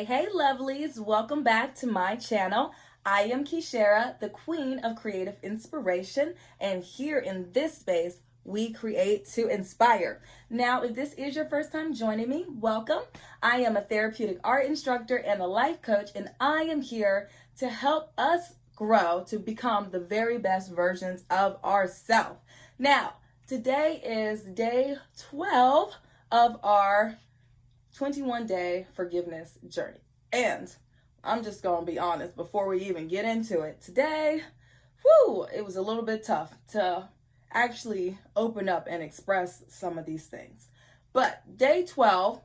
Hey, lovelies. Welcome back to my channel. I am Kishara, the queen of creative inspiration, and here in this space, we create to inspire. Now, if this is your first time joining me, welcome. I am a therapeutic art instructor and a life coach, and I am here to help us grow to become the very best versions of ourselves. Now, today is day 12 of our 21-day forgiveness journey. And I'm just going to be honest before we even get into it. Today, it was a little bit tough to actually open up and express some of these things. But day 12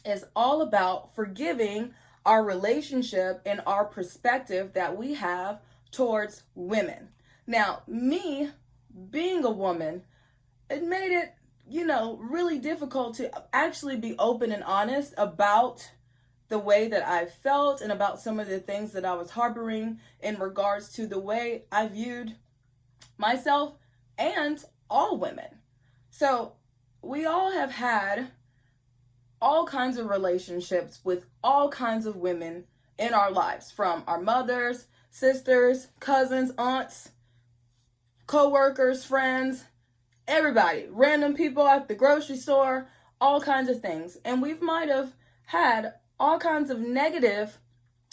is all about forgiving our relationship and our perspective that we have towards women. Now, me being a woman, it made it really difficult to actually be open and honest about the way that I felt and about some of the things that I was harboring in regards to the way I viewed myself and all women. So we all have had all kinds of relationships with all kinds of women in our lives, from our mothers, sisters, cousins, aunts, co-workers, friends, everybody, random people at the grocery store, all kinds of things. And we might have had all kinds of negative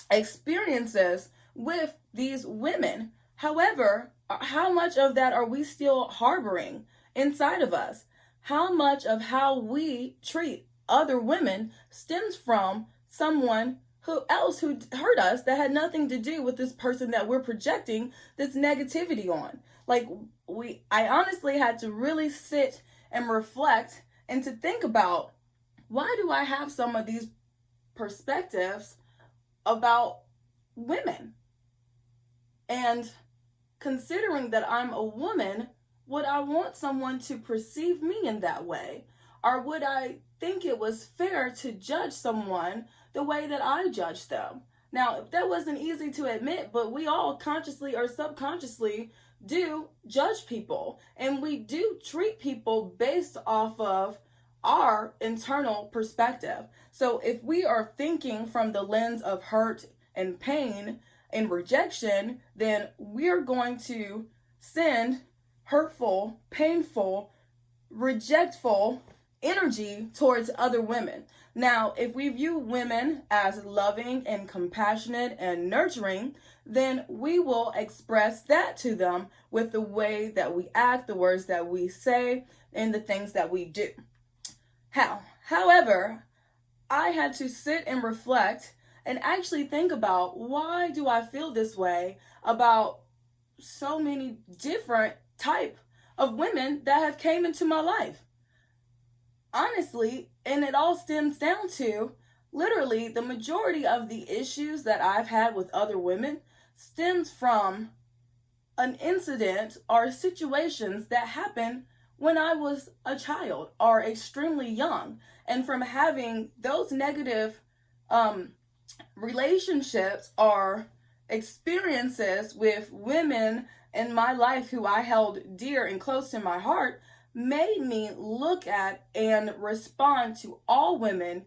experiences with these women. However, how much of that are we still harboring inside of us? How much of how we treat other women stems from someone who hurt us that had nothing to do with this person that we're projecting this negativity on? I honestly had to really sit and reflect and to think about, why do I have some of these perspectives about women? And considering that I'm a woman, would I want someone to perceive me in that way? Or would I think it was fair to judge someone the way that I judge them? Now, that wasn't easy to admit, but we all consciously or subconsciously do judge people, and we do treat people based off of our internal perspective. So if we are thinking from the lens of hurt and pain and rejection, then we're going to send hurtful, painful, rejectful energy towards other women. Now, if we view women as loving and compassionate and nurturing, then we will express that to them with the way that we act, the words that we say, and the things that we do. However, I had to sit and reflect and actually think about, why do I feel this way about so many different type of women that have came into my life? Honestly, and it all stems down to, literally, the majority of the issues that I've had with other women stems from an incident or situations that happened when I was a child or extremely young, and from having those negative relationships or experiences with women in my life who I held dear and close to my heart, made me look at and respond to all women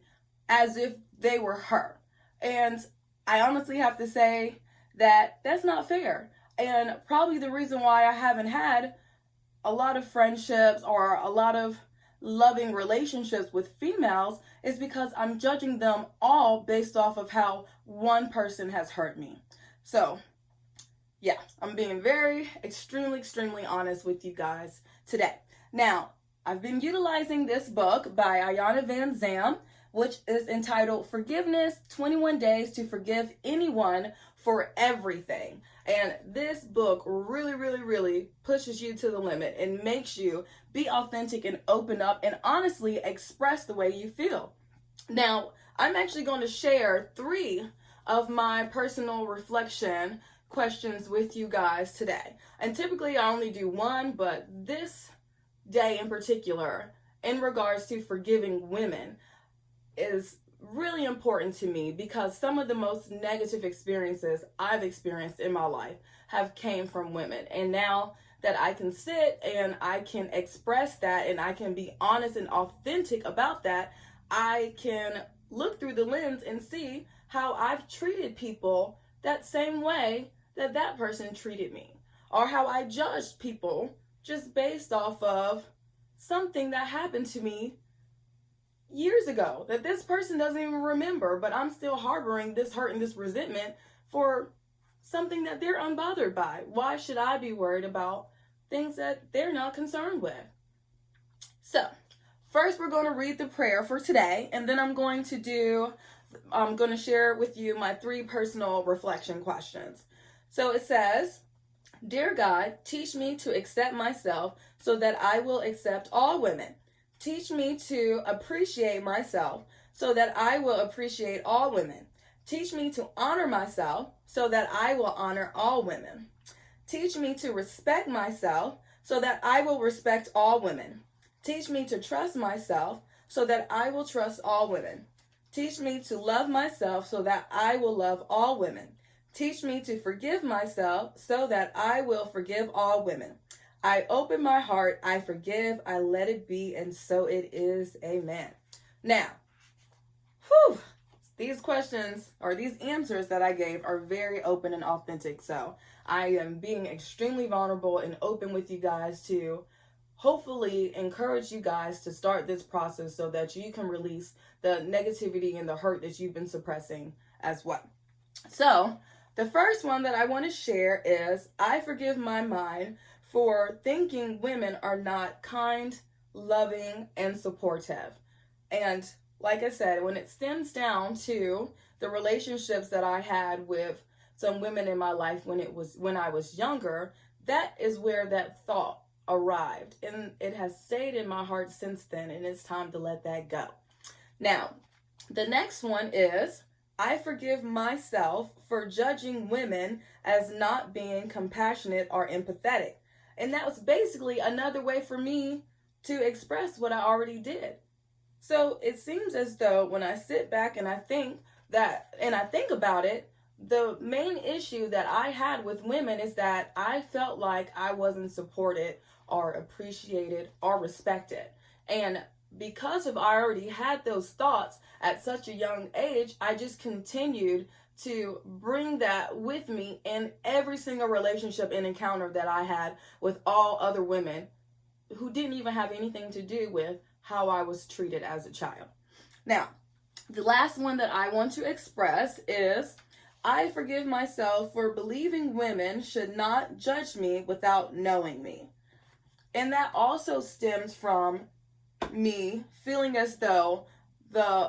as if they were her. And I honestly have to say that that's not fair. And probably the reason why I haven't had a lot of friendships or a lot of loving relationships with females is because I'm judging them all based off of how one person has hurt me. So yeah, I'm being extremely honest with you guys today. Now, I've been utilizing this book by Iyanla Vanzant, which is entitled Forgiveness, 21 Days to Forgive Anyone for Everything. And this book really pushes you to the limit and makes you be authentic and open up and honestly express the way you feel. Now, I'm actually going to share 3 of my personal reflection questions with you guys today. And typically I only do 1, but this day in particular, in regards to forgiving women, is really important to me because some of the most negative experiences I've experienced in my life have came from women. And now that I can sit and I can express that and I can be honest and authentic about that, I can look through the lens and see how I've treated people that same way that that person treated me, or how I judged people just based off of something that happened to me years ago that this person doesn't even remember, but I'm still harboring this hurt and this resentment for something that they're unbothered by. Why should I be worried about things that they're not concerned with? So, first we're going to read the prayer for today, and then I'm going to share with you my 3 personal reflection questions. So it says, "Dear God, teach me to accept myself so that I will accept all women. Teach me to appreciate myself so that I will appreciate all women. Teach me to honor myself so that I will honor all women. Teach me to respect myself so that I will respect all women. Teach me to trust myself so that I will trust all women. Teach me to love myself so that I will love all women. Teach me to forgive myself so that I will forgive all women. I open my heart, I forgive, I let it be, and so it is. Amen." Now, these questions or these answers that I gave are very open and authentic. So I am being extremely vulnerable and open with you guys to hopefully encourage you guys to start this process so that you can release the negativity and the hurt that you've been suppressing as well. So the first one that I want to share is, I forgive my mind for thinking women are not kind, loving, and supportive. And like I said, when it stems down to the relationships that I had with some women in my life when I was younger, that is where that thought arrived. And it has stayed in my heart since then, and it's time to let that go. Now, the next one is, I forgive myself for judging women as not being compassionate or empathetic. And that was basically another way for me to express what I already did. So it seems as though when I sit back and I think about it, the main issue that I had with women is that I felt like I wasn't supported or appreciated or respected. And because I already had those thoughts at such a young age, I just continued to bring that with me in every single relationship and encounter that I had with all other women who didn't even have anything to do with how I was treated as a child. Now, the last one that I want to express is, I forgive myself for believing women should not judge me without knowing me. And that also stems from me feeling as though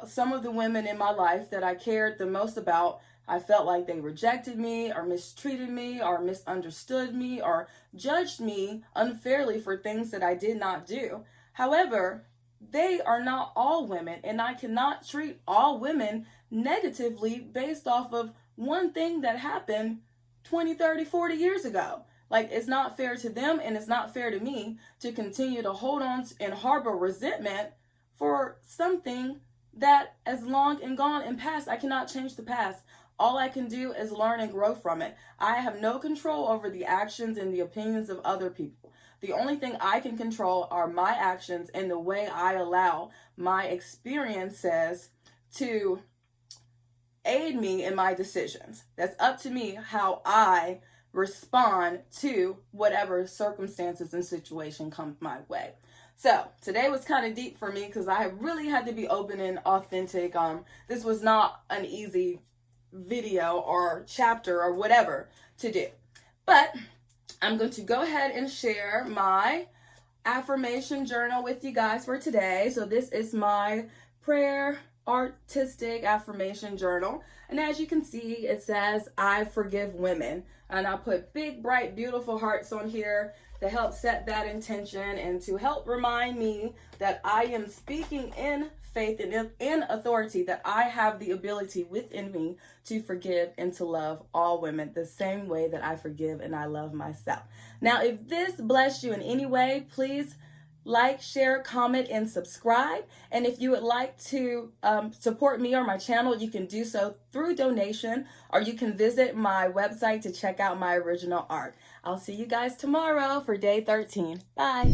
some of the women in my life that I cared the most about, I felt like they rejected me or mistreated me or misunderstood me or judged me unfairly for things that I did not do. However, they are not all women, and I cannot treat all women negatively based off of one thing that happened 20, 30, 40 years ago. Like, it's not fair to them, and it's not fair to me to continue to hold on and harbor resentment for something that is long and gone and past. I cannot change the past. All I can do is learn and grow from it. I have no control over the actions and the opinions of other people. The only thing I can control are my actions and the way I allow my experiences to aid me in my decisions. That's up to me how I respond to whatever circumstances and situation come my way. So today was kind of deep for me because I really had to be open and authentic. This was not an easy video or chapter or whatever to do, but I'm going to go ahead and share my affirmation journal with you guys for today. So this is my prayer artistic affirmation journal, and as you can see, it says, I forgive women, and I put big, bright, beautiful hearts on here to help set that intention and to help remind me that I am speaking in faith and in authority, that I have the ability within me to forgive and to love all women the same way that I forgive and I love myself. Now, if this blessed you in any way, please like, share, comment, and subscribe. And if you would like to support me or my channel, you can do so through donation, or you can visit my website to check out my original art. I'll see you guys tomorrow for day 13. Bye.